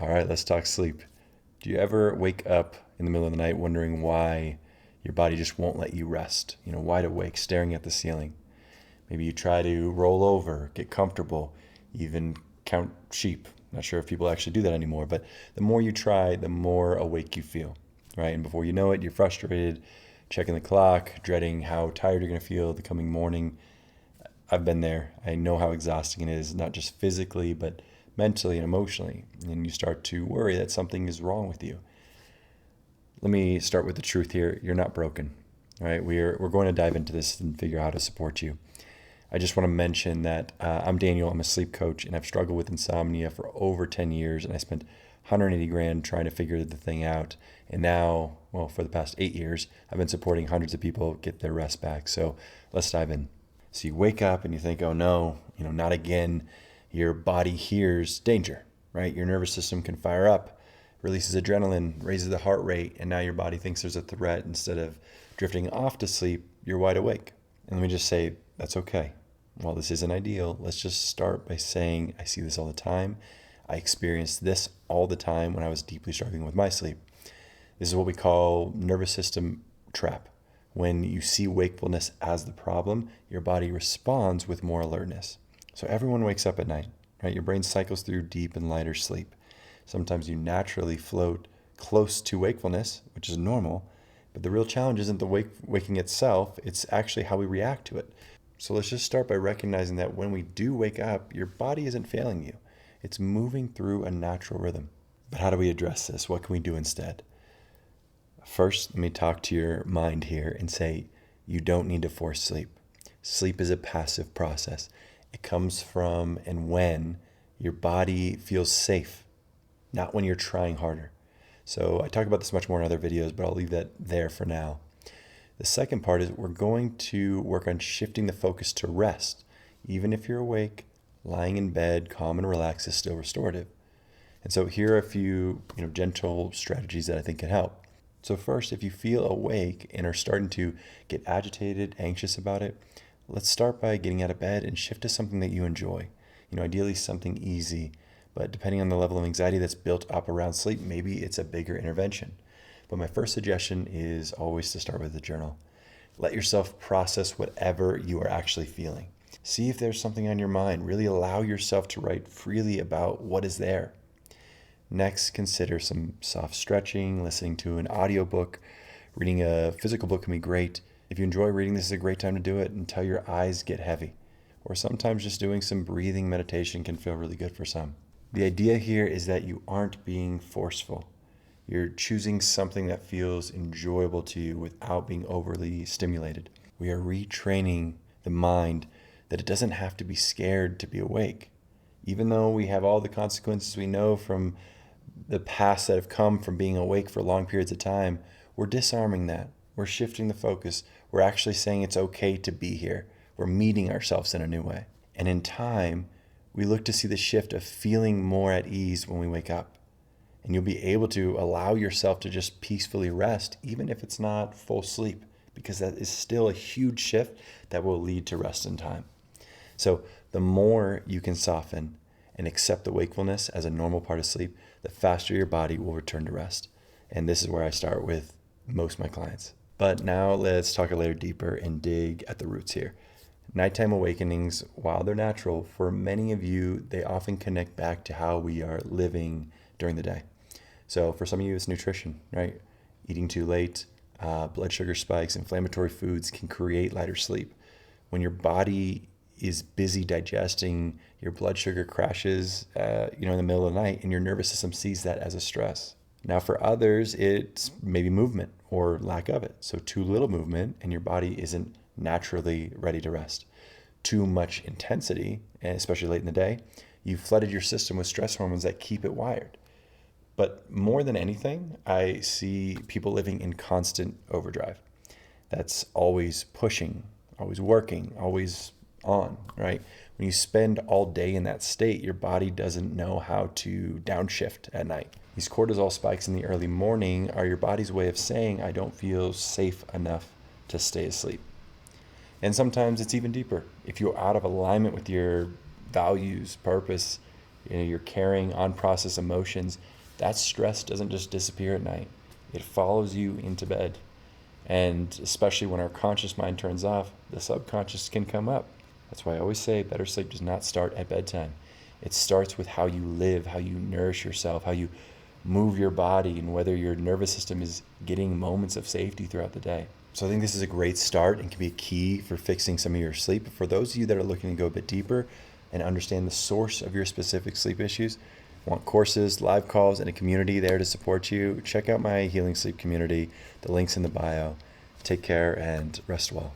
All right, let's talk sleep. Do you ever wake up in the middle of the night wondering why your body just won't let you rest? Wide awake, staring at the ceiling. Maybe you try to roll over, get comfortable, even count sheep. Not sure if people actually do that anymore, but the more you try, the more awake you feel, right? And before you know it, you're frustrated, checking the clock, dreading how tired you're going to feel the coming morning. I've been there. I know how exhausting it is, not just physically, but mentally and emotionally. And you start to worry that something is wrong with you. Let me start with the truth here. You're not broken, all right? We're going to dive into this and figure out how to support you. I just want to mention that I'm Daniel. I'm a sleep coach, and I've struggled with insomnia for over 10 years, and I spent 180 grand trying to figure the thing out. And now, well, for the past 8 years, I've been supporting hundreds of people get their rest back. So let's dive in. So you wake up and you think, oh no, not again. Your body hears danger, right? Your nervous system can fire up, releases adrenaline, raises the heart rate, and now your body thinks there's a threat. Instead of drifting off to sleep, you're wide awake. And let me just say, that's okay. While this isn't ideal, let's just start by saying, I see this all the time. I experienced this all the time when I was deeply struggling with my sleep. This is what we call nervous system trap. When you see wakefulness as the problem, your body responds with more alertness. So everyone wakes up at night, right? Your brain cycles through deep and lighter sleep. Sometimes you naturally float close to wakefulness, which is normal, but the real challenge isn't the waking itself, it's actually how we react to it. So let's just start by recognizing that when we do wake up, your body isn't failing you. It's moving through a natural rhythm. But how do we address this? What can we do instead? First, let me talk to your mind here and say, you don't need to force sleep. Sleep is a passive process. It comes from and when your body feels safe, not when you're trying harder. So I talk about this much more in other videos, but I'll leave that there for now. The second part is we're going to work on shifting the focus to rest. Even if you're awake, lying in bed, calm and relaxed is still restorative. And so here are a few gentle strategies that I think can help. So first, if you feel awake and are starting to get agitated, anxious about it, let's start by getting out of bed and shift to something that you enjoy. Ideally something easy, but depending on the level of anxiety that's built up around sleep, maybe it's a bigger intervention. But my first suggestion is always to start with a journal. Let yourself process whatever you are actually feeling. See if there's something on your mind. Really allow yourself to write freely about what is there. Next, consider some soft stretching, listening to an audiobook, reading a physical book can be great. If you enjoy reading, this is a great time to do it until your eyes get heavy. Or sometimes just doing some breathing meditation can feel really good for some. The idea here is that you aren't being forceful. You're choosing something that feels enjoyable to you without being overly stimulated. We are retraining the mind that it doesn't have to be scared to be awake. Even though we have all the consequences we know from the past that have come from being awake for long periods of time, we're disarming that. We're shifting the focus. We're actually saying it's okay to be here. We're meeting ourselves in a new way. And in time, we look to see the shift of feeling more at ease when we wake up. And you'll be able to allow yourself to just peacefully rest, even if it's not full sleep, because that is still a huge shift that will lead to rest in time. So the more you can soften and accept the wakefulness as a normal part of sleep, the faster your body will return to rest. And this is where I start with most of my clients. But now let's talk a layer deeper and dig at the roots here. Nighttime awakenings, while they're natural, for many of you, they often connect back to how we are living during the day. So for some of you, it's nutrition, right? Eating too late, blood sugar spikes, inflammatory foods can create lighter sleep. When your body is busy digesting, your blood sugar crashes, in the middle of the night, and your nervous system sees that as a stress. Now, for others, it's maybe movement or lack of it. So too little movement, and your body isn't naturally ready to rest. Too much intensity, and especially late in the day, you've flooded your system with stress hormones that keep it wired. But more than anything, I see people living in constant overdrive. That's always pushing, always working, always on, right? When you spend all day in that state, your body doesn't know how to downshift at night. These cortisol spikes in the early morning are your body's way of saying, I don't feel safe enough to stay asleep. And sometimes it's even deeper. If you're out of alignment with your values, purpose, you're carrying unprocessed emotions, that stress doesn't just disappear at night. It follows you into bed. And especially when our conscious mind turns off, the subconscious can come up. That's why I always say better sleep does not start at bedtime. It starts with how you live, how you nourish yourself, how you move your body, and whether your nervous system is getting moments of safety throughout the day. So I think this is a great start and can be a key for fixing some of your sleep. For those of you that are looking to go a bit deeper and understand the source of your specific sleep issues, want courses, live calls, and a community there to support you, check out my Healing Sleep community. The link's in the bio. Take care and rest well.